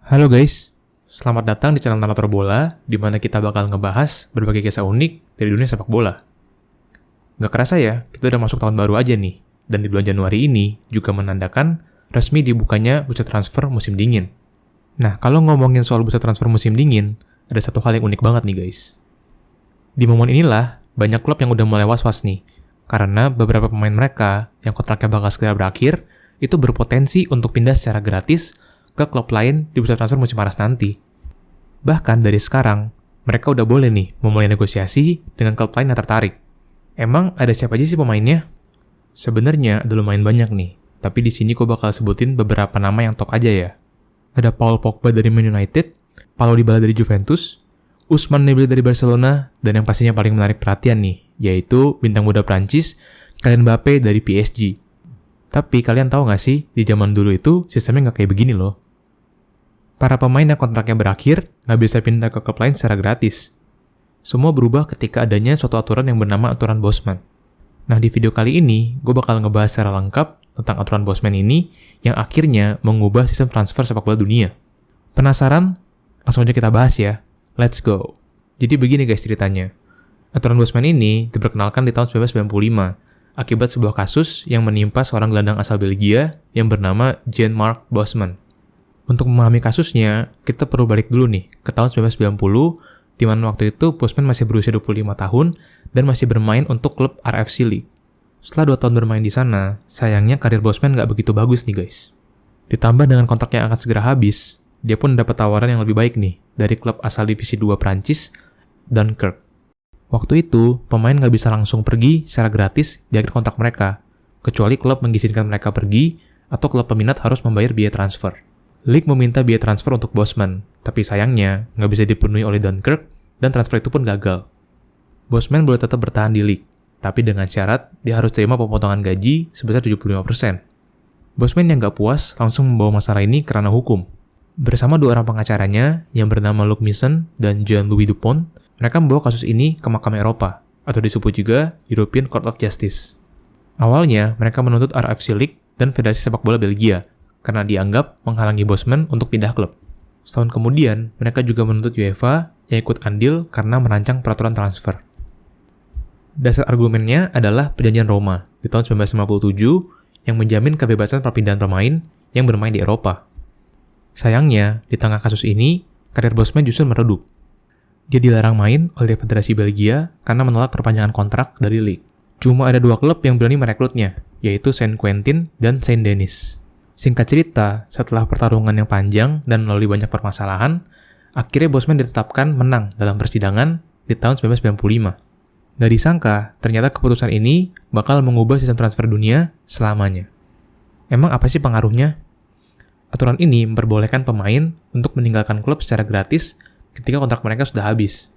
Halo guys, selamat datang di channel Narator Bola, di mana kita bakal ngebahas berbagai kisah unik dari dunia sepak bola. Nggak kerasa ya, kita udah masuk tahun baru aja nih, dan di bulan Januari ini juga menandakan resmi dibukanya bursa transfer musim dingin. Nah, kalau ngomongin soal bursa transfer musim dingin, ada satu hal yang unik banget nih guys. Di momen inilah, banyak klub yang udah mulai was-was nih, karena beberapa pemain mereka yang kontraknya bakal segera berakhir, itu berpotensi untuk pindah secara gratis ke klub lain di bursa transfer musim panas nanti. Bahkan dari sekarang, mereka udah boleh nih memulai negosiasi dengan klub lain yang tertarik. Emang ada siapa aja sih pemainnya? Sebenarnya ada lumayan banyak nih, tapi di sini gue bakal sebutin beberapa nama yang top aja ya. Ada Paul Pogba dari Man United, Paulo Dybala dari Juventus, Ousmane Dembélé dari Barcelona, dan yang pastinya paling menarik perhatian nih, yaitu bintang muda Prancis, Kylian Mbappé dari PSG. Tapi kalian tahu nggak sih, di zaman dulu itu sistemnya nggak kayak begini loh. Para pemain yang kontraknya berakhir nggak bisa pindah ke klub lain secara gratis. Semua berubah ketika adanya suatu aturan yang bernama aturan Bosman. Nah, di video kali ini, gue bakal ngebahas secara lengkap tentang aturan Bosman ini yang akhirnya mengubah sistem transfer sepak bola dunia. Penasaran? Langsung aja kita bahas ya. Let's go. Jadi begini guys ceritanya. Aturan Bosman ini diperkenalkan di tahun 1995 akibat sebuah kasus yang menimpa seorang gelandang asal Belgia yang bernama Jean-Marc Bosman. Untuk memahami kasusnya, kita perlu balik dulu nih ke tahun 1990, di mana waktu itu Bosman masih berusia 25 tahun dan masih bermain untuk klub RFC League. Setelah 2 tahun bermain di sana, sayangnya karir Bosman nggak begitu bagus nih guys. Ditambah dengan kontrak yang akan segera habis, dia pun dapat tawaran yang lebih baik nih dari klub asal divisi 2 Prancis, Dunkirk. Waktu itu, pemain nggak bisa langsung pergi secara gratis di akhir kontrak mereka, kecuali klub mengizinkan mereka pergi atau klub peminat harus membayar biaya transfer. League meminta biaya transfer untuk Bosman, tapi sayangnya nggak bisa dipenuhi oleh Dunkirk dan transfer itu pun gagal. Bosman boleh tetap bertahan di League, tapi dengan syarat dia harus terima pemotongan gaji sebesar 75%. Bosman yang nggak puas langsung membawa masalah ini ke ranah hukum. Bersama 2 orang pengacaranya yang bernama Luc Misson dan Jean-Louis Dupont, mereka membawa kasus ini ke Mahkamah Eropa, atau disebut juga European Court of Justice. Awalnya, mereka menuntut RFC League dan Federasi Sepak Bola Belgia, karena dianggap menghalangi Bosman untuk pindah klub. Setahun kemudian, mereka juga menuntut UEFA yang ikut andil karena merancang peraturan transfer. Dasar argumennya adalah Perjanjian Roma di tahun 1957 yang menjamin kebebasan perpindahan pemain yang bermain di Eropa. Sayangnya, di tengah kasus ini, karir Bosman justru meredup. Dia dilarang main oleh Federasi Belgia karena menolak perpanjangan kontrak dari Ligue. Cuma ada 2 klub yang berani merekrutnya, yaitu Saint-Quentin dan Saint-Denis. Singkat cerita, setelah pertarungan yang panjang dan melalui banyak permasalahan, akhirnya Bosman ditetapkan menang dalam persidangan di tahun 1995. Gak disangka, ternyata keputusan ini bakal mengubah sistem transfer dunia selamanya. Emang apa sih pengaruhnya? Aturan ini memperbolehkan pemain untuk meninggalkan klub secara gratis ketika kontrak mereka sudah habis.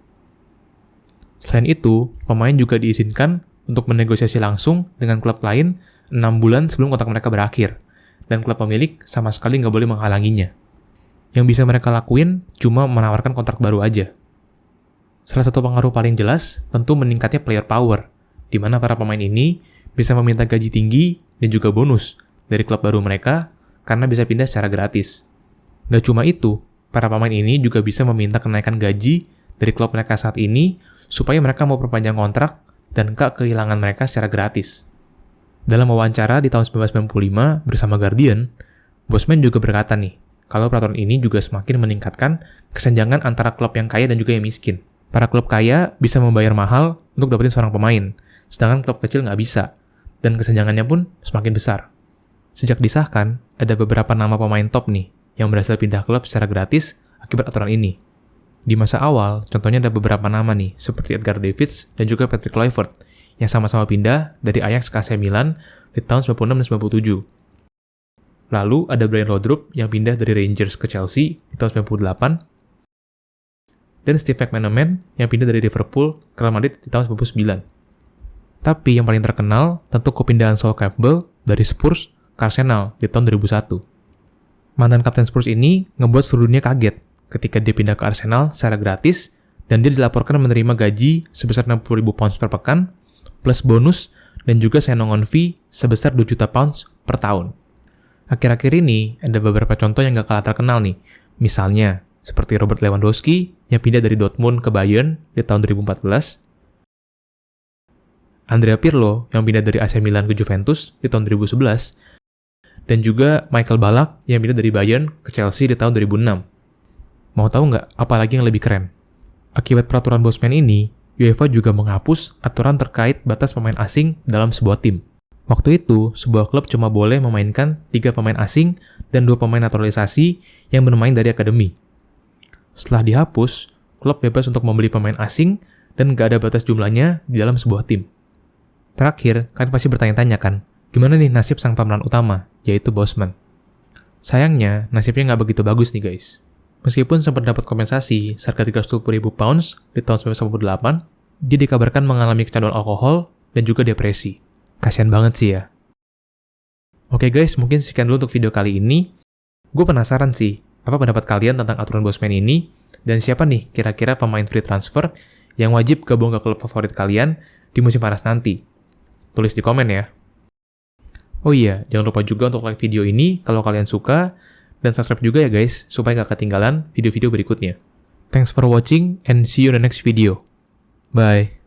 Selain itu, pemain juga diizinkan untuk menegosiasi langsung dengan klub lain 6 bulan sebelum kontrak mereka berakhir, dan klub pemilik sama sekali nggak boleh menghalanginya. Yang bisa mereka lakuin cuma menawarkan kontrak baru aja. Salah satu pengaruh paling jelas tentu meningkatnya player power, di mana para pemain ini bisa meminta gaji tinggi dan juga bonus dari klub baru mereka karena bisa pindah secara gratis. Nggak cuma itu, para pemain ini juga bisa meminta kenaikan gaji dari klub mereka saat ini supaya mereka mau perpanjang kontrak dan nggak kehilangan mereka secara gratis. Dalam wawancara di tahun 1995 bersama Guardian, Bosman juga berkata nih, kalau peraturan ini juga semakin meningkatkan kesenjangan antara klub yang kaya dan juga yang miskin. Para klub kaya bisa membayar mahal untuk dapetin seorang pemain, sedangkan klub kecil nggak bisa, dan kesenjangannya pun semakin besar. Sejak disahkan, ada beberapa nama pemain top nih, yang berhasil pindah klub secara gratis akibat aturan ini. Di masa awal, contohnya ada beberapa nama nih, seperti Edgar Davids dan juga Patrick Kluivert, yang sama-sama pindah dari Ajax ke AC Milan di tahun 96 dan 97. Lalu ada Brian Laudrup yang pindah dari Rangers ke Chelsea di tahun 98, dan Steve McManaman yang pindah dari Liverpool ke Real Madrid di tahun 99. Tapi yang paling terkenal tentu kepindahan Sol Campbell dari Spurs ke Arsenal di tahun 2001. Mantan kapten Spurs ini ngebuat seluruh dunia kaget ketika dia pindah ke Arsenal secara gratis dan dia dilaporkan menerima gaji sebesar 60.000 pounds per pekan plus bonus dan juga sign-on fee sebesar 2 juta pounds per tahun. Akhir-akhir ini, ada beberapa contoh yang gak kalah terkenal nih, Misalnya, seperti Robert Lewandowski yang pindah dari Dortmund ke Bayern di tahun 2014, Andrea Pirlo yang pindah dari AC Milan ke Juventus di tahun 2011, dan juga Michael Ballack yang pindah dari Bayern ke Chelsea di tahun 2006. Mau tahu nggak apa lagi yang lebih keren? Akibat peraturan Bosman ini, UEFA juga menghapus aturan terkait batas pemain asing dalam sebuah tim. Waktu itu, sebuah klub cuma boleh memainkan 3 pemain asing dan 2 pemain naturalisasi yang bermain dari akademi. Setelah dihapus, klub bebas untuk membeli pemain asing dan nggak ada batas jumlahnya di dalam sebuah tim. Terakhir, kalian pasti bertanya-tanya kan, gimana nih nasib sang pemeran utama, yaitu Bosman? Sayangnya, nasibnya nggak begitu bagus nih guys. Meskipun sempat dapat kompensasi seharga 310.000 pounds di tahun 1998, dia dikabarkan mengalami kecanduan alkohol dan juga depresi. Kasian banget sih ya. Oke guys, mungkin sekian dulu untuk video kali ini. Gue penasaran sih, apa pendapat kalian tentang aturan Bosman ini, dan siapa nih kira-kira pemain free transfer yang wajib gabung ke klub favorit kalian di musim panas nanti? Tulis di komen ya. Oh iya, jangan lupa juga untuk like video ini kalau kalian suka, dan subscribe juga ya guys, supaya nggak ketinggalan video-video berikutnya. Thanks for watching and see you in the next video. Bye.